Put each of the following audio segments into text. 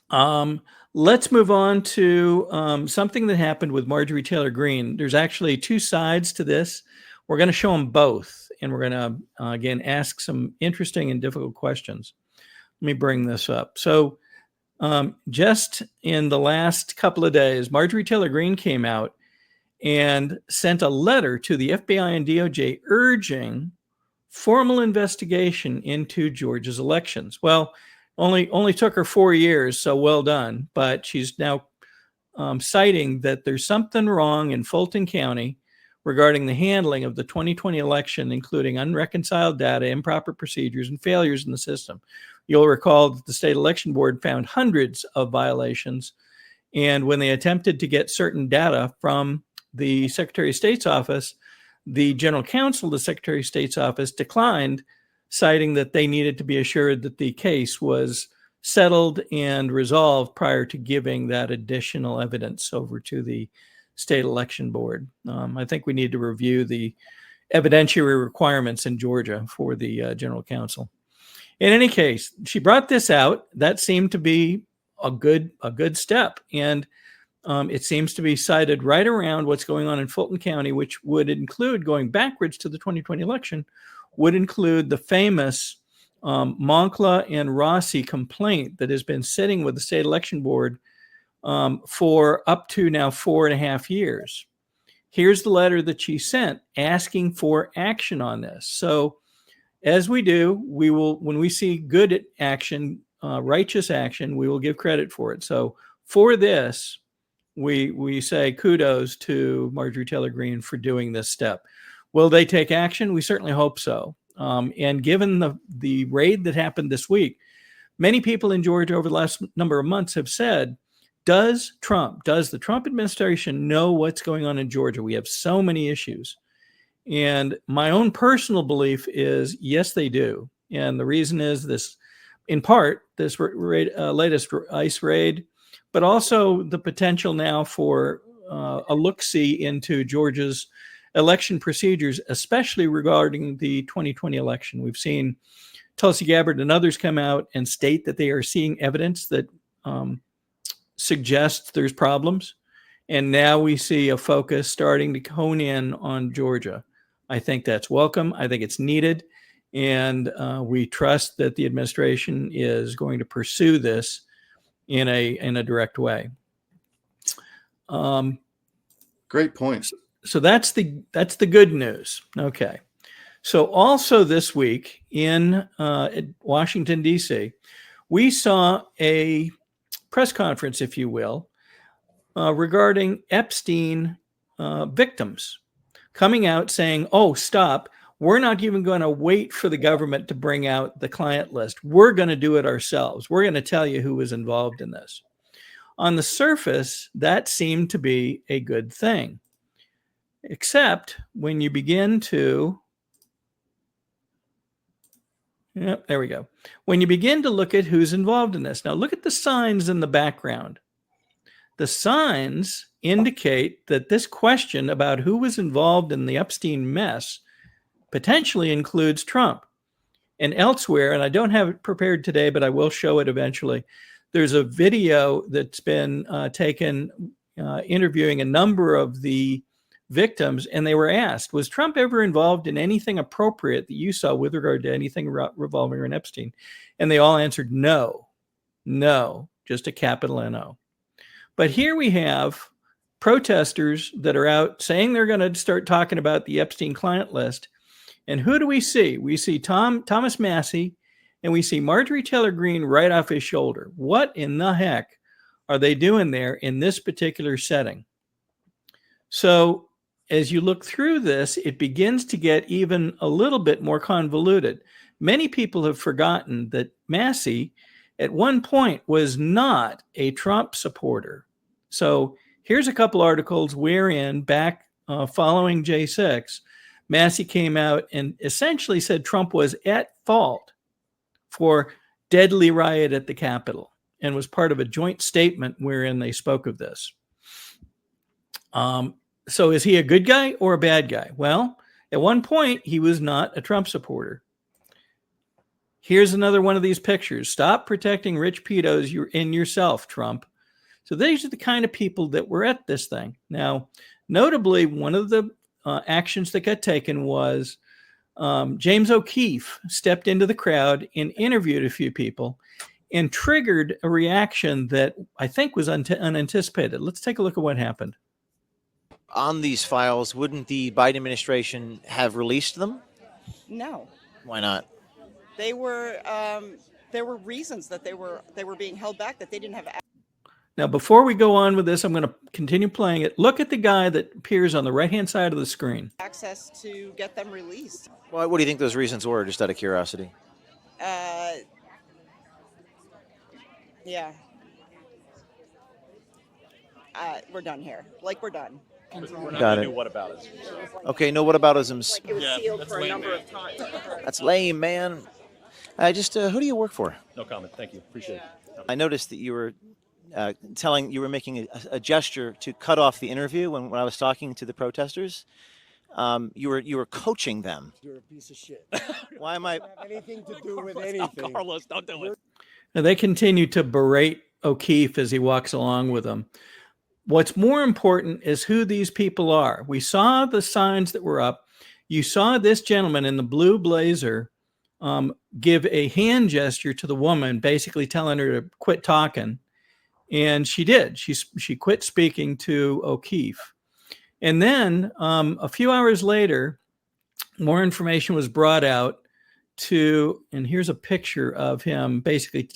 Let's move on to something that happened with Marjorie Taylor Greene. There's actually two sides to this. We're going to show them both, and we're going to, again, ask some interesting and difficult questions. Let me bring this up. So just in the last couple of days, Marjorie Taylor Greene came out and sent a letter to the FBI and DOJ urging formal investigation into Georgia's elections. Well, only took her 4 years, so well done. But she's now citing that there's something wrong in Fulton County regarding the handling of the 2020 election, including unreconciled data, improper procedures, and failures in the system. You'll recall that the state election board found hundreds of violations, and when they attempted to get certain data from the Secretary of State's office, the general counsel of the Secretary of State's office declined, citing that they needed to be assured that the case was settled and resolved prior to giving that additional evidence over to the state election board. I think we need to review the evidentiary requirements in Georgia for the general counsel. In any case, she brought this out. That seemed to be a good step. And it seems to be cited right around what's going on in Fulton County, which would include, going backwards to the 2020 election, would include the famous Moncla and Rossi complaint that has been sitting with the state election board for up to now 4.5 years. Here's the letter that she sent asking for action on this. So as we do, we will, when we see good action, righteous action, we will give credit for it. So for this, we say kudos to Marjorie Taylor Greene for doing this step. Will they take action? We certainly hope so. And given the raid that happened this week, many people in Georgia over the last number of months have said, does the Trump administration know what's going on in Georgia? We have so many issues. And my own personal belief is, yes, they do. And the reason is this, in part, this latest ICE raid, but also the potential now for a look-see into Georgia's election procedures, especially regarding the 2020 election. We've seen Tulsi Gabbard and others come out and state that they are seeing evidence that suggests there's problems. And now we see a focus starting to hone in on Georgia. I think that's welcome. I think it's needed. And we trust that the administration is going to pursue this in a direct way. Great point. So that's the good news. Okay. So also this week in Washington, D.C., we saw a press conference, if you will, regarding Epstein victims coming out saying, oh, stop. We're not even going to wait for the government to bring out the client list. We're going to do it ourselves. We're going to tell you who was involved in this. On the surface, that seemed to be a good thing. Except when you begin to, there we go. When you begin to look at who's involved in this. Now look at the signs in the background. The signs indicate that this question about who was involved in the Epstein mess potentially includes Trump. And elsewhere, and I don't have it prepared today, but I will show it eventually, there's a video that's been taken interviewing a number of the victims, and they were asked, was Trump ever involved in anything appropriate that you saw with regard to anything revolving around Epstein? And they all answered no, just a capital N-O. But here we have protesters that are out saying they're going to start talking about the Epstein client list. And who do we see? We see Thomas Massey, and we see Marjorie Taylor Greene right off his shoulder. What in the heck are they doing there in this particular setting? So as you look through this, it begins to get even a little bit more convoluted. Many people have forgotten that Massey at one point was not a Trump supporter. So here's a couple articles wherein back following J6, Massey came out and essentially said Trump was at fault for deadly riot at the Capitol and was part of a joint statement wherein they spoke of this. So is he a good guy or a bad guy? Well, at one point, he was not a Trump supporter. Here's another one of these pictures. Stop protecting rich pedos in yourself, Trump. So these are the kind of people that were at this thing. Now, notably, one of the actions that got taken was James O'Keefe stepped into the crowd and interviewed a few people and triggered a reaction that I think was unanticipated. Let's take a look at what happened. On these files, wouldn't the Biden administration have released them? No, Why not? they were. There were reasons that they were being held back, that they didn't have Now, before we go on with this, I'm going to continue playing it. Look at the guy that appears on the right-hand side of the screen. access to get them released. What do you think those reasons were, just out of curiosity? Yeah. We're done here. Like, we're done. Got it. What about it? Okay, no whataboutisms. It was sealed for a number of times. That's lame, man. Who do you work for? No comment. Thank you. Appreciate it. I noticed that you were you were making a gesture to cut off the interview when I was talking to the protesters. You were coaching them. You're a piece of shit. Why am I? Have anything to do with anything. Carlos, don't do it. Now, they continue to berate O'Keefe as he walks along with them. What's more important is who these people are. We saw the signs that were up. You saw this gentleman in the blue blazer give a hand gesture to the woman, basically telling her to quit talking. And she did. She quit speaking to O'Keefe. And then a few hours later, more information was brought out and here's a picture of him basically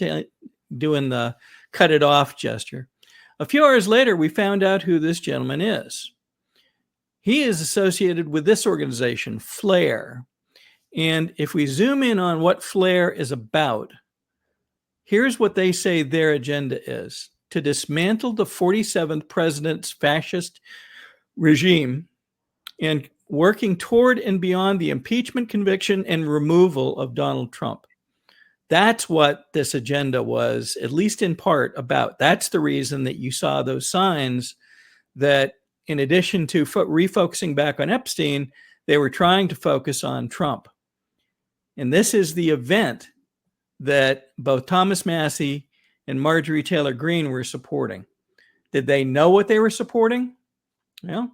doing the cut it off gesture. A few hours later, we found out who this gentleman is. He is associated with this organization, FLAIR. And if we zoom in on what FLAIR is about, here's what they say their agenda is: to dismantle the 47th president's fascist regime and working toward and beyond the impeachment, conviction, and removal of Donald Trump. That's what this agenda was, at least in part, about. That's the reason that you saw those signs that, in addition to refocusing back on Epstein, they were trying to focus on Trump. And this is the event that both Thomas Massey and Marjorie Taylor Greene were supporting. Did they know what they were supporting? Well,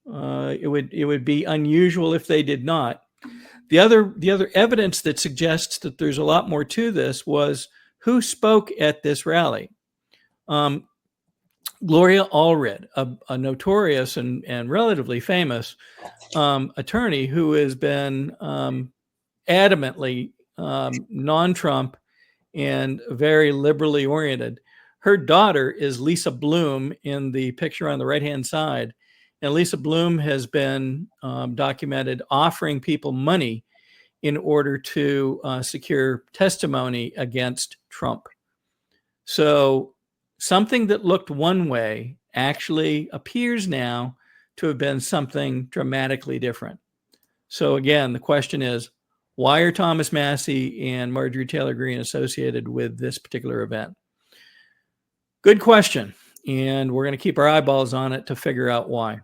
it would be unusual if they did not. The other evidence that suggests that there's a lot more to this was who spoke at this rally. Gloria Allred, a notorious and relatively famous attorney who has been adamantly non-Trump and very liberally oriented. Her daughter is Lisa Bloom in the picture on the right-hand side. And Lisa Bloom has been documented offering people money in order to secure testimony against Trump. So something that looked one way actually appears now to have been something dramatically different. So again, the question is, why are Thomas Massey and Marjorie Taylor Greene associated with this particular event? Good question. And we're going to keep our eyeballs on it to figure out why.